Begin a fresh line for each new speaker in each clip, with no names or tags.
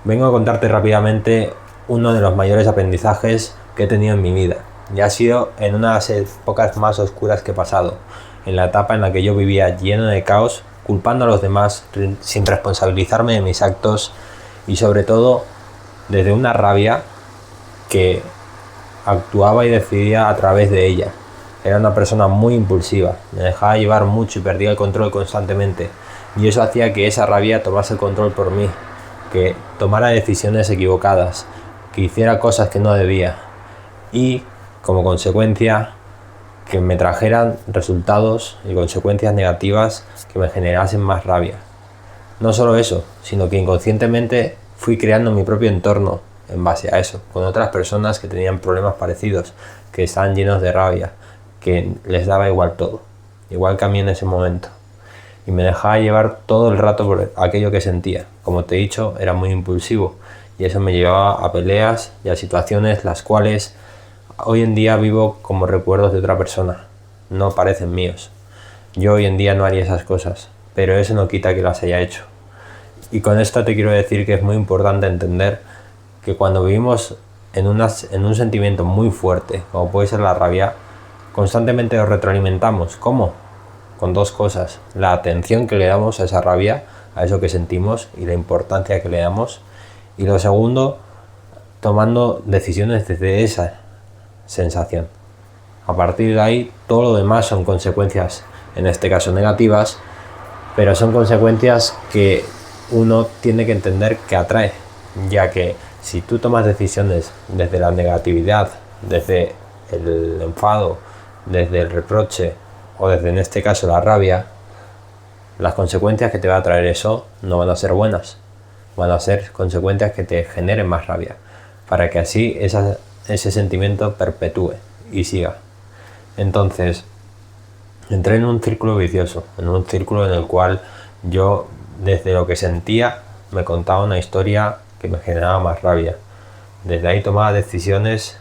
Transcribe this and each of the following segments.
Vengo a contarte rápidamente uno de los mayores aprendizajes que he tenido en mi vida, y ha sido en una de las épocas más oscuras que he pasado, en la etapa en la que yo vivía lleno de caos, culpando a los demás sin responsabilizarme de mis actos y sobre todo desde una rabia que actuaba y decidía a través de ella. Era una persona muy impulsiva, me dejaba llevar mucho y perdía el control constantemente, y eso hacía que esa rabia tomase el control por mí, que tomara decisiones equivocadas, que hiciera cosas que no debía y como consecuencia que me trajeran resultados y consecuencias negativas que me generasen más rabia. No solo eso, sino que inconscientemente fui creando mi propio entorno en base a eso, con otras personas que tenían problemas parecidos, que estaban llenos de rabia, que les daba igual todo, igual que a mí en ese momento. Y me dejaba llevar todo el rato por aquello que sentía. Como te he dicho, era muy impulsivo y eso me llevaba a peleas y a situaciones las cuales hoy en día vivo como recuerdos de otra persona, no parecen míos. Yo hoy en día no haría esas cosas, pero eso no quita que las haya hecho. Y con esto te quiero decir que es muy importante entender que cuando vivimos en un sentimiento muy fuerte, como puede ser la rabia, constantemente lo retroalimentamos. ¿Cómo? Con dos cosas: la atención que le damos a esa rabia, a eso que sentimos y la importancia que le damos, y lo segundo, tomando decisiones desde esa sensación. A partir de ahí todo lo demás son consecuencias, en este caso negativas, pero son consecuencias que uno tiene que entender que atrae, ya que si tú tomas decisiones desde la negatividad, desde el enfado, desde el reproche o desde, en este caso, la rabia, las consecuencias que te va a traer eso no van a ser buenas, van a ser consecuencias que te generen más rabia, para que así ese sentimiento perpetúe y siga. Entonces entré en un círculo vicioso, en un círculo en el cual yo, desde lo que sentía, me contaba una historia que me generaba más rabia. Desde ahí tomaba decisiones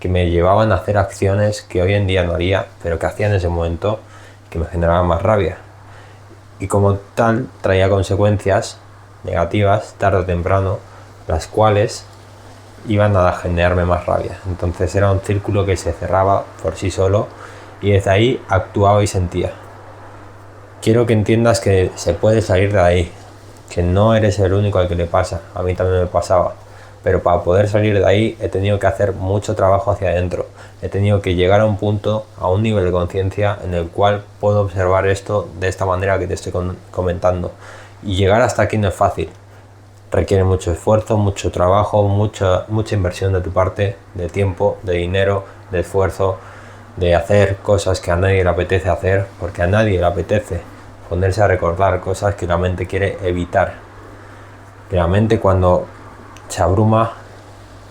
que me llevaban a hacer acciones que hoy en día no haría, pero que hacía en ese momento, que me generaban más rabia. Y como tal, traía consecuencias negativas tarde o temprano, las cuales iban a generarme más rabia. Entonces era un círculo que se cerraba por sí solo y desde ahí actuaba y sentía. Quiero que entiendas que se puede salir de ahí, que no eres el único al que le pasa, a mí también me pasaba, pero para poder salir de ahí he tenido que hacer mucho trabajo hacia adentro, he tenido que llegar a un punto, a un nivel de conciencia en el cual puedo observar esto de esta manera que te estoy comentando, y llegar hasta aquí no es fácil, requiere mucho esfuerzo, mucho trabajo, mucha inversión de tu parte, de tiempo, de dinero, de esfuerzo, de hacer cosas que a nadie le apetece hacer, porque a nadie le apetece ponerse a recordar cosas que la mente quiere evitar. Que la mente, cuando se abruma,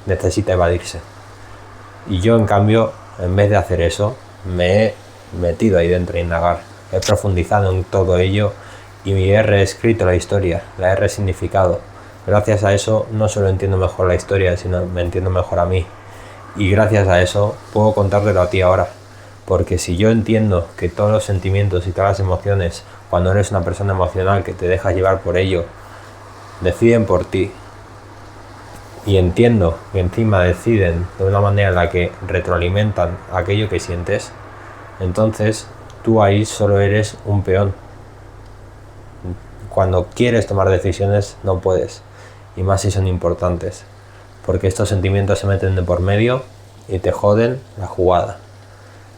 necesita evadirse. Y yo, en cambio, en vez de hacer eso, me he metido ahí dentro a indagar. He profundizado en todo ello y he reescrito la historia, la he resignificado. Gracias a eso no solo entiendo mejor la historia, sino me entiendo mejor a mí. Y gracias a eso puedo contártelo a ti ahora. Porque si yo entiendo que todos los sentimientos y todas las emociones, cuando eres una persona emocional que te dejas llevar por ello, deciden por ti, y entiendo que encima deciden de una manera en la que retroalimentan aquello que sientes, entonces tú ahí solo eres un peón. Cuando quieres tomar decisiones no puedes, y más si son importantes, porque estos sentimientos se meten de por medio y te joden la jugada.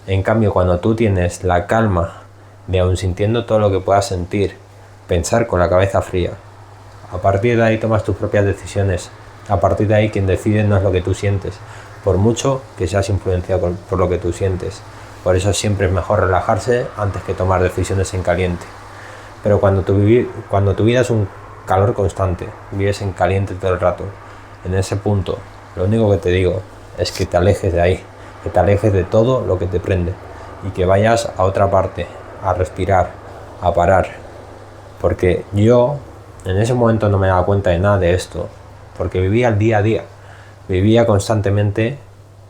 En cambio, cuando tú tienes la calma de, aun sintiendo todo lo que puedas sentir, pensar con la cabeza fría, a partir de ahí tomas tus propias decisiones. A partir de ahí quien decide no es lo que tú sientes, por mucho que seas influenciado por lo que tú sientes. Por eso siempre es mejor relajarse antes que tomar decisiones en caliente. Pero cuando tu vida es un calor constante, vives en caliente todo el rato, en ese punto lo único que te digo es que te alejes de ahí, que te alejes de todo lo que te prende y que vayas a otra parte, a respirar, a parar. Porque yo en ese momento no me daba cuenta de nada de esto, porque vivía el día a día, vivía constantemente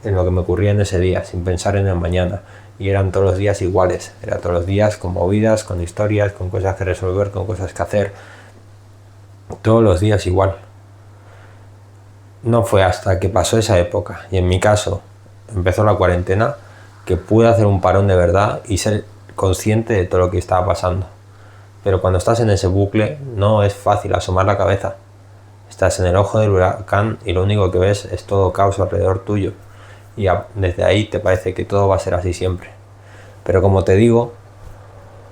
en lo que me ocurría en ese día, sin pensar en el mañana, y eran todos los días iguales, eran todos los días con movidas, con historias, con cosas que resolver, con cosas que hacer, todos los días igual. no fue hasta que pasó esa época, y en mi caso empezó la cuarentena, que pude hacer un parón de verdad y ser consciente de todo lo que estaba pasando. Pero cuando estás en ese bucle no es fácil asomar la cabeza. Estás en el ojo del huracán y lo único que ves es todo caos alrededor tuyo. Y desde ahí te parece que todo va a ser así siempre. Pero como te digo,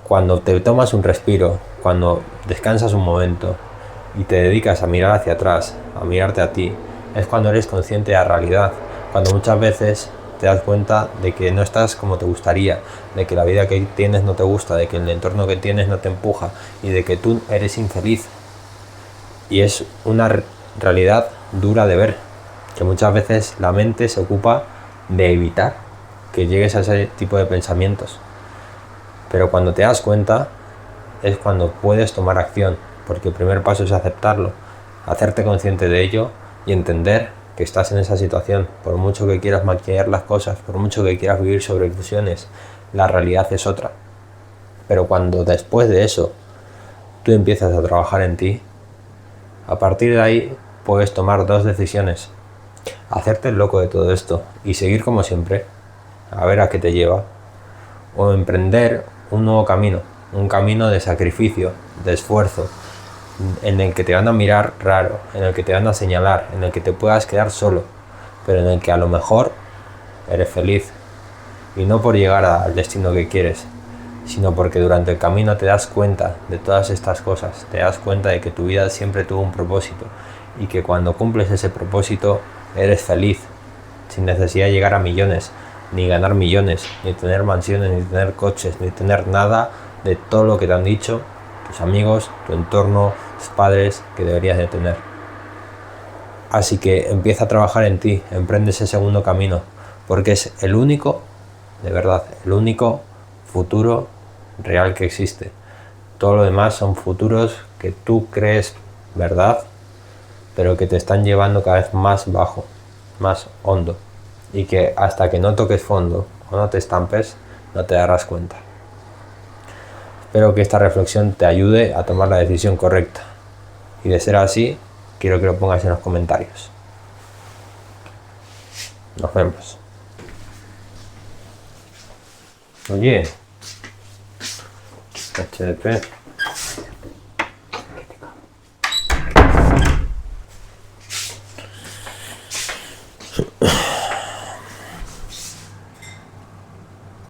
cuando te tomas un respiro, cuando descansas un momento y te dedicas a mirar hacia atrás, a mirarte a ti, es cuando eres consciente de la realidad. Cuando muchas veces te das cuenta de que no estás como te gustaría, de que la vida que tienes no te gusta, de que el entorno que tienes no te empuja y de que tú eres infeliz. Y es una realidad dura de ver, que muchas veces la mente se ocupa de evitar que llegues a ese tipo de pensamientos. Pero cuando te das cuenta es cuando puedes tomar acción, porque el primer paso es aceptarlo, hacerte consciente de ello y entender que estás en esa situación. Por mucho que quieras maquillar las cosas, por mucho que quieras vivir sobre ilusiones, la realidad es otra. Pero cuando después de eso tú empiezas a trabajar en ti, a partir de ahí puedes tomar dos decisiones: hacerte el loco de todo esto y seguir como siempre, a ver a qué te lleva, o emprender un nuevo camino, un camino de sacrificio, de esfuerzo, en el que te van a mirar raro, en el que te van a señalar, en el que te puedas quedar solo, pero en el que a lo mejor eres feliz, y no por llegar al destino que quieres, sino porque durante el camino te das cuenta de todas estas cosas, te das cuenta de que tu vida siempre tuvo un propósito y que cuando cumples ese propósito eres feliz, sin necesidad de llegar a millones, ni ganar millones, ni tener mansiones, ni tener coches, ni tener nada de todo lo que te han dicho tus amigos, tu entorno, tus padres que deberías de tener. Así que empieza a trabajar en ti, emprende ese segundo camino, porque es el único, de verdad, el único futuro real que existe. Todo lo demás son futuros que tú crees verdad, pero que te están llevando cada vez más bajo, más hondo, y que hasta que no toques fondo o no te estampes, no te darás cuenta. Espero que esta reflexión te ayude a tomar la decisión correcta, y de ser así, quiero que lo pongas en los comentarios. Nos vemos. Oye, HDP.